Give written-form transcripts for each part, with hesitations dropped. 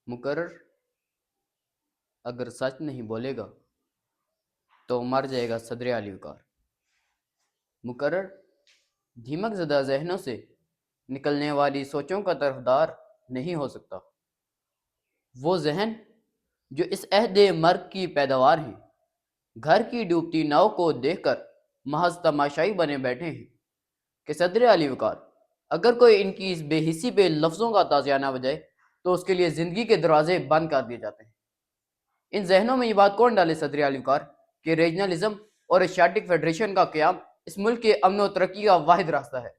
مقرر اگر سچ نہیں بولے گا تو مر جائے گا صدر علی وقار۔ مقرر دھیمک زدہ ذہنوں سے نکلنے والی سوچوں کا طرفدار نہیں ہو سکتا۔ وہ ذہن جو اس عہد مرگ کی پیداوار ہیں، گھر کی ڈوبتی ناؤ کو دیکھ کر محض تماشائی بنے بیٹھے ہیں کہ صدر علی وقار اگر کوئی ان کی اس بے حسی پہ لفظوں کا تازیانہ بجائے تو اس کے لیے زندگی کے دروازے بند کر دیے جاتے ہیں۔ ان ذہنوں میں یہ بات کون ڈالے صدر علی وقار کہ ریجنلزم اور ایشیاٹک فیڈریشن کا قیام اس ملک کے امن و ترقی کا واحد راستہ ہے۔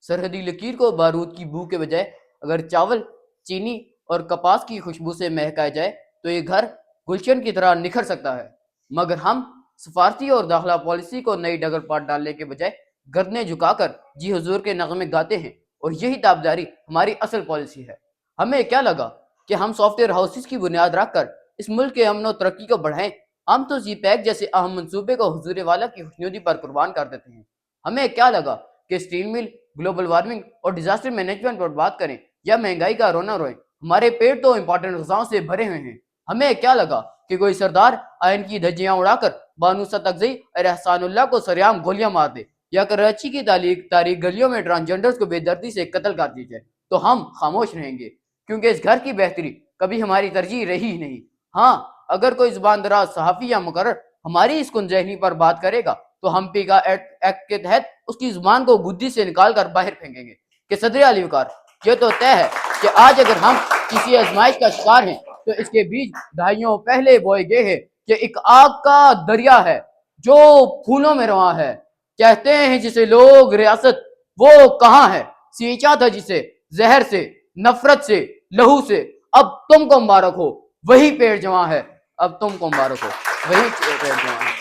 سرحدی لکیر کو بارود کی بو کے بجائے اگر چاول، چینی اور کپاس کی خوشبو سے مہکایا جائے تو یہ گھر گلشن کی طرح نکھر سکتا ہے، مگر ہم سفارتی اور داخلہ پالیسی کو نئی ڈگر پاٹ ڈالنے کے بجائے گردنیں جھکا کر جی حضور کے نغمے گاتے ہیں، اور یہی تابداری ہماری اصل پالیسی ہے۔ ہمیں کیا لگا کہ ہم سافٹ ویئر ہاؤسز کی بنیاد رکھ کر اس ملک کے امن و ترقی کو بڑھائیں، ہم تو زی پیک جیسے اہم منصوبے کو حضور والا کی خوشنودی پر قربان کر دیتے ہیں۔ ہمیں کیا لگا کہ اسٹیل مل، گلوبل وارمنگ اور ڈیزاسٹر مینجمنٹ پر بات کریں یا مہنگائی کا رونا روئیں، ہمارے پیٹ تو امپورٹنٹ غذاؤں سے بھرے ہوئے ہیں۔ ہمیں کیا لگا کہ کوئی سردار آئین کی دھجیاں اڑا کر بانو ستکزئی اور احسان اللہ کو سریعام گولیاں مار دے، یا کراچی کی تاریخ گلیوں میں ٹرانسجنڈرز کو بے دردی سے قتل کر دی جائے، تو ہم خاموش رہیں گے، کیونکہ اس گھر کی بہتری کبھی ہماری ترجیح رہی ہی نہیں۔ ہاں، اگر کوئی زبان دراز صحافی یا مقرر ہماری اس کن ذہنی پر بات کرے گا تو ہم پیگا ایکٹ کے تحت اس کی زبان کو گدی سے نکال کر باہر پھینکیں گے کہ صدر علی وقار یہ تو طے ہے کہ آج اگر ہم کسی آزمائش کا شکار ہیں تو اس کے بیج دہائیوں پہلے بوئے گئے ہیں کہ ایک آگ کا دریا ہے جو پھولوں میں رواں ہے، کہتے ہیں جسے لوگ ریاست، وہ کہاں ہے؟ سینچا تھا جسے زہر سے، نفرت سے، لہو سے، اب تم کو مبارک ہو وہی پیڑ جواں ہے، اب تم کو مبارک ہو وہی پیڑ جواں ہے۔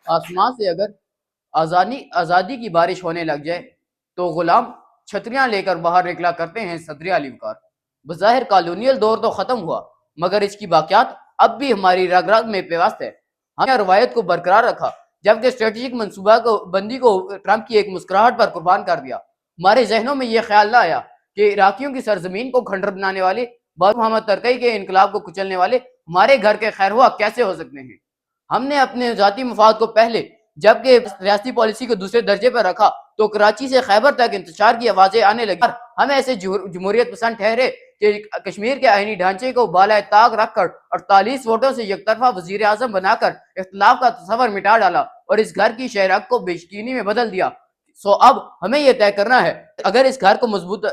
آسمان سے اگر آزادی کی بارش ہونے لگ جائے تو غلام چھتریاں لے کر باہر نکلا کرتے ہیں صدر علی وقار۔ بظاہر کالونیل دور تو ختم ہوا، مگر اس کی باقیات اب بھی ہماری رگ رگ میں پیوست ہے۔ ہم نے روایت کو برقرار رکھا جبکہ اسٹریٹجک منصوبہ بندی کو ٹرمپ کی ایک مسکراہٹ پر قربان کر دیا۔ ہمارے ذہنوں میں یہ خیال نہ آیا کہ عراقیوں کی سرزمین کو کھنڈر بنانے والے، محمد ترکی کے انقلاب کو کچلنے والے ہمارے گھر کے خیر ہوا کیسے ہو سکتے ہیں؟ ہم نے اپنے ذاتی مفاد کو پہلے جبکہ ریاستی پالیسی کو دوسرے درجے پر رکھا تو کراچی سے خیبر تک انتشار کی آوازیں آنے لگی۔ ہم ایسے جمہوریت پسند ٹھہرے کہ کشمیر کے آئینی ڈھانچے کو بالائے طاق رکھ کر 48 ووٹوں سے یک طرفہ وزیر اعظم بنا کر اختلاف کا تصور مٹا ڈالا اور اس گھر کی شہرک کو بے یقینی میں بدل دیا۔ اب ہمیں یہ طے کرنا ہے اگر اس گھر کو مضبوط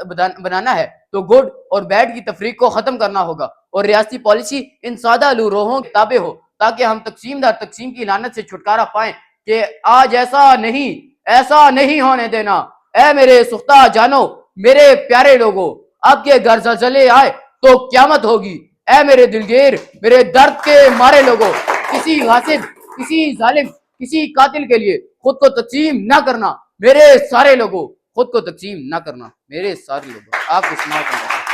بنانا ہے تو گڈ اور بیڈ کی تفریق کو ختم کرنا ہوگا اور ریاستی پالیسی ان سادہ لو روحوں کے تابع ہو تاکہ ہم تقسیم دار تقسیم کی لعنت سے چھٹکارا پائیں کہ آج ایسا نہیں ہونے دینا۔ اے میرے سختہ جانو، میرے پیارے لوگوں، آپ کے گھر زلزلے آئے تو قیامت ہوگی۔ اے میرے دلگیر، میرے درد کے مارے لوگوں، کسی غاصب، کسی ظالم، کسی قاتل کے لیے خود کو تقسیم نہ کرنا، میرے سارے لوگوں، خود کو تقسیم نہ کرنا، میرے سارے لوگوں۔ آپ کو سماعت